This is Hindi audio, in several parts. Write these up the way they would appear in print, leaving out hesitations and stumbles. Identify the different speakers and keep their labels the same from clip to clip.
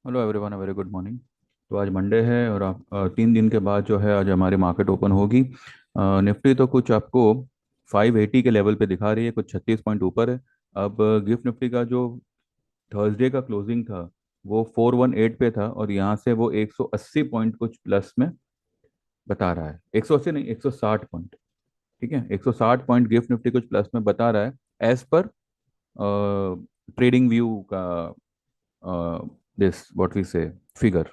Speaker 1: Hello everyone, very good morning. तो आज मंडे है और आप 3 दिन के बाद जो है आज हमारी मार्केट ओपन होगी। निफ्टी तो कुछ आपको 580 के लेवल पे दिखा रही है, कुछ 36 पॉइंट ऊपर है। अब गिफ्ट निफ्टी का जो थर्सडे का क्लोजिंग था वो 418 पे था और यहाँ से वो 180 पॉइंट कुछ प्लस में बता रहा है। 180 नहीं, 160 पॉइंट। ठीक है, 160 पॉइंट गिफ्ट निफ्टी कुछ प्लस में बता रहा है एज पर ट्रेडिंग व्यू का दिस व्हाट वी से फिगर।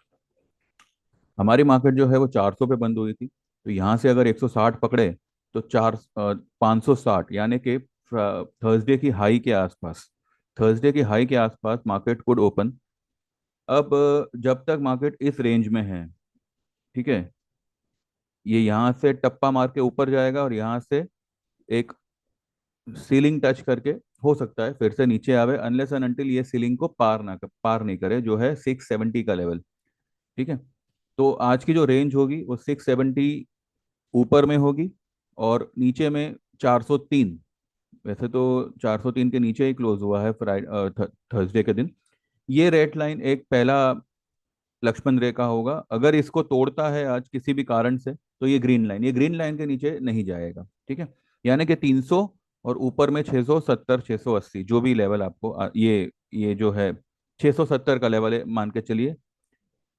Speaker 1: हमारी मार्केट जो है वो 400 पे बंद हुई थी, तो यहाँ से अगर 160 पकड़े तो 560 यानी कि थर्सडे की हाई के आसपास, थर्सडे की हाई के आसपास मार्केट कुड ओपन। अब जब तक मार्केट इस रेंज में है, ठीक है, ये यहाँ से टप्पा मार के ऊपर जाएगा और यहाँ से एक सीलिंग टच करके हो सकता है फिर से नीचे आवे, अनलेस एंड अनटिल ये सीलिंग को पार नहीं करे, जो है 670 का लेवल। ठीक है, तो आज की जो रेंज होगी वो 670 ऊपर में होगी और नीचे में 403। वैसे तो 403 के नीचे ही क्लोज हुआ है फ्राइडे थर्सडे के दिन। ये रेड लाइन एक पहला लक्ष्मण रेखा होगा। अगर इसको तोड़ता है आज किसी भी कारण से तो ये ग्रीन लाइन के नीचे नहीं जाएगा। ठीक है, यानी कि 300 और ऊपर में 670 680 जो भी लेवल आपको ये जो है 670 का लेवल है मान के चलिए,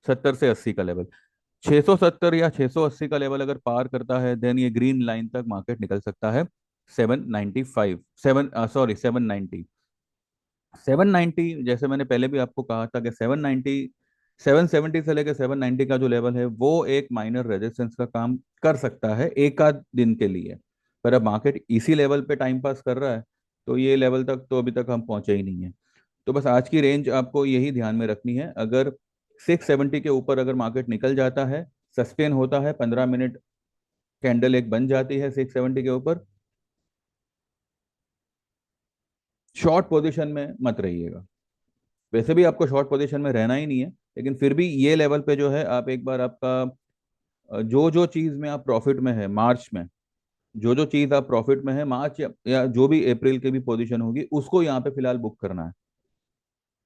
Speaker 1: 70 से 80 का लेवल। 670 या 680 का लेवल अगर पार करता है देन ये ग्रीन लाइन तक मार्केट निकल सकता है। 795 790 790, जैसे मैंने पहले भी आपको कहा था कि 790 770 से लेकर 790 का जो लेवल है वो एक माइनर रेजिस्टेंस का काम कर सकता है एक आध दिन के लिए। पर अब मार्केट इसी लेवल पे टाइम पास कर रहा है, तो ये लेवल तक तो अभी तक हम पहुंचे ही नहीं है। तो बस आज की रेंज आपको यही ध्यान में रखनी है। अगर 670 के ऊपर अगर मार्केट निकल जाता है, सस्टेन होता है, 15 मिनट कैंडल एक बन जाती है 670 के ऊपर, शॉर्ट पोजीशन में मत रहिएगा। वैसे भी आपको शॉर्ट पोजीशन में रहना ही नहीं है, लेकिन फिर भी ये लेवल पे जो है आप एक बार आपका जो जो चीज में आप प्रॉफिट में है मार्च में, जो जो चीज आप प्रॉफिट में है मार्च या जो भी अप्रैल की भी पोजीशन होगी उसको यहाँ पे फिलहाल बुक करना है।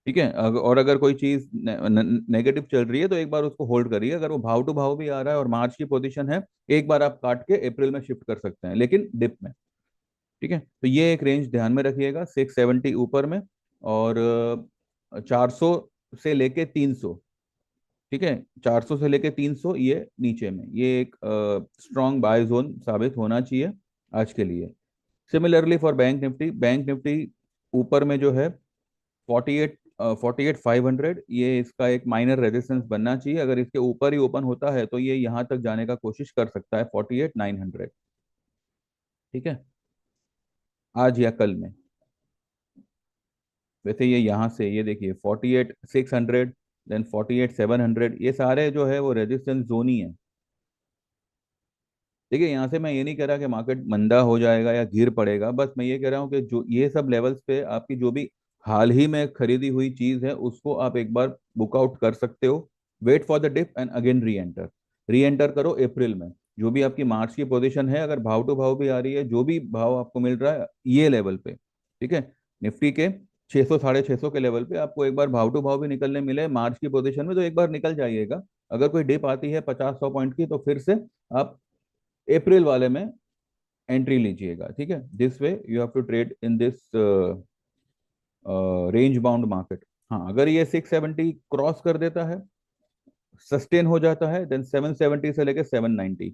Speaker 1: ठीक है, और अगर कोई चीज नेगेटिव चल रही है तो एक बार उसको होल्ड करिए। अगर वो भाव टू भाव भी आ रहा है और मार्च की पोजीशन है, एक बार आप काट के अप्रैल में शिफ्ट कर सकते हैं, लेकिन डिप में। ठीक है, तो ये एक रेंज ध्यान में रखिएगा, 670 ऊपर में और 400 से लेके 300। ठीक है, 400 से लेके 300 ये नीचे में, ये एक स्ट्रॉन्ग बाय जोन साबित होना चाहिए आज के लिए। सिमिलरली फॉर बैंक निफ्टी ऊपर में जो है 48 48,500, ये इसका एक माइनर रेजिस्टेंस बनना चाहिए। अगर इसके ऊपर ही ओपन होता है तो ये यहाँ तक जाने का कोशिश कर सकता है 48,900। ठीक है, आज या कल में। वैसे ये यहाँ से ये देखिए 48,600, देन 48,700, ये सारे जो है वो रेजिस्टेंस जोन ही है। देखिए, यहाँ से मैं ये नहीं कह रहा कि मार्केट मंदा हो जाएगा या गिर पड़ेगा, बस मैं ये कह रहा हूँ कि जो ये सब लेवल्स पे आपकी जो भी हाल ही में खरीदी हुई चीज है उसको आप एक बार बुक आउट कर सकते हो। Wait for the dip and again re enter, re enter करो अप्रैल में। जो भी आपकी मार्च की पोजीशन है, अगर भाव टू भाव भी आ रही है, जो भी भाव आपको मिल रहा है ये लेवल पे, ठीक है, निफ्टी के 600 650 के लेवल पे आपको एक बार भाव टू भाव भी निकलने मिले मार्च की पोजीशन में तो एक बार निकल जाइएगा। अगर कोई डिप आती है 50 100 पॉइंट की तो फिर से आप अप्रैल वाले में एंट्री लीजिएगा। ठीक है, this way you have to trade in this range bound market. हाँ, अगर ये 670 क्रॉस कर देता है, सस्टेन हो जाता है, देन 770 से लेकर 790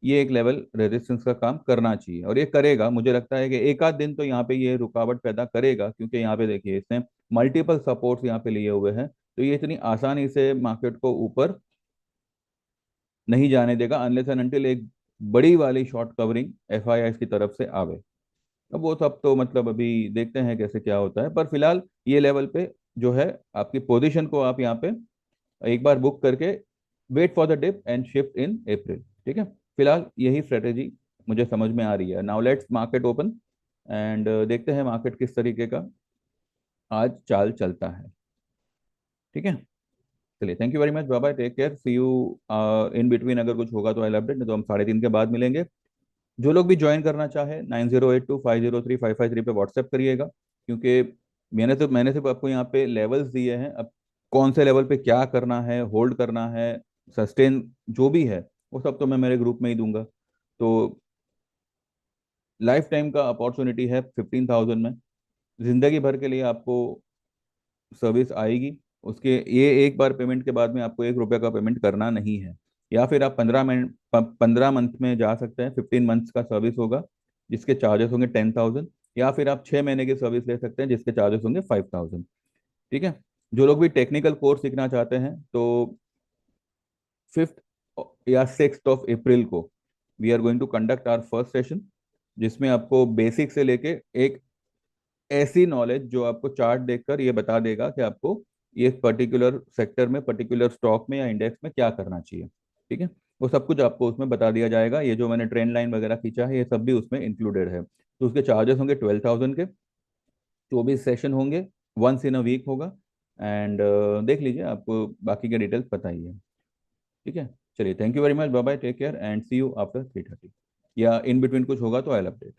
Speaker 1: ये एक लेवल रेजिस्टेंस का काम करना चाहिए और ये करेगा। मुझे लगता है कि एक आध दिन तो यहाँ पे ये रुकावट पैदा करेगा, क्योंकि यहाँ पे देखिए इसने मल्टीपल सपोर्ट्स यहाँ पे लिए हुए हैं, तो ये इतनी आसानी से मार्केट को ऊपर नहीं जाने देगा अनलेस एंड अनटिल एक बड़ी वाली शॉर्ट कवरिंग एफआईआई की तरफ से आवे। अब वो सब तो मतलब अभी देखते हैं कैसे क्या होता है, पर फिलहाल ये लेवल पे जो है आपकी पोजीशन को आप यहाँ पे एक बार बुक करके wait for the dip and shift in April. ठीक है, फिलहाल यही स्ट्रेटेजी मुझे समझ में आ रही है। Now let's market open and देखते हैं मार्केट किस तरीके का आज चाल चलता है। ठीक है, चलिए, thank you very much, bye bye, take care, see you in between. अगर कुछ होगा तो आई अपडेट, नहीं तो हम 3:30 के बाद मिलेंगे। जो लोग भी ज्वाइन करना चाहे 9082503553 पे व्हाट्सएप करिएगा, क्योंकि मैंने सिर्फ आपको यहाँ पे लेवल्स दिए हैं। अब कौन से लेवल पे क्या करना है, होल्ड करना है, सस्टेन जो भी है, वो सब तो मैं मेरे ग्रुप में ही दूंगा। तो लाइफ टाइम का अपॉर्चुनिटी है 15,000 में, जिंदगी भर के लिए आपको सर्विस आएगी। उसके ये एक बार पेमेंट के बाद में आपको 1 रुपये का पेमेंट करना नहीं है। या फिर आप 15 मंथ में जा सकते हैं, 15 मंथ्स का सर्विस होगा जिसके चार्जेस होंगे 10,000। या फिर आप 6 महीने की सर्विस ले सकते हैं जिसके चार्जेस होंगे 5,000। ठीक है। जो लोग भी टेक्निकल कोर्स सीखना चाहते हैं तो 5th या 6th ऑफ अप्रैल को we are going to conduct our first session, जिसमें आपको बेसिक से लेके एक ऐसी नॉलेज जो आपको चार्ट देखकर ये बता देगा कि आपको ये पर्टिकुलर सेक्टर में, पर्टिकुलर स्टॉक में या इंडेक्स में क्या करना चाहिए। ठीक है। वो सब कुछ आपको उसमें बता दिया जाएगा। ये जो मैंने ट्रेंड लाइन वगैरह खींचा है ये सब भी उसमें इंक्लूडेड है। तो उसके चार्जेस होंगे 12,000 के। 24 सेशन होंगे, वंस इन अ वीक होगा। एंड देख लीजिए, आपको बाकी के डिटेल्स पता ही है। ठीक है। चलिए, thank you very much, bye bye, take care and see you after 3:30, या इन बिटवीन कुछ होगा तो आई अपडेट।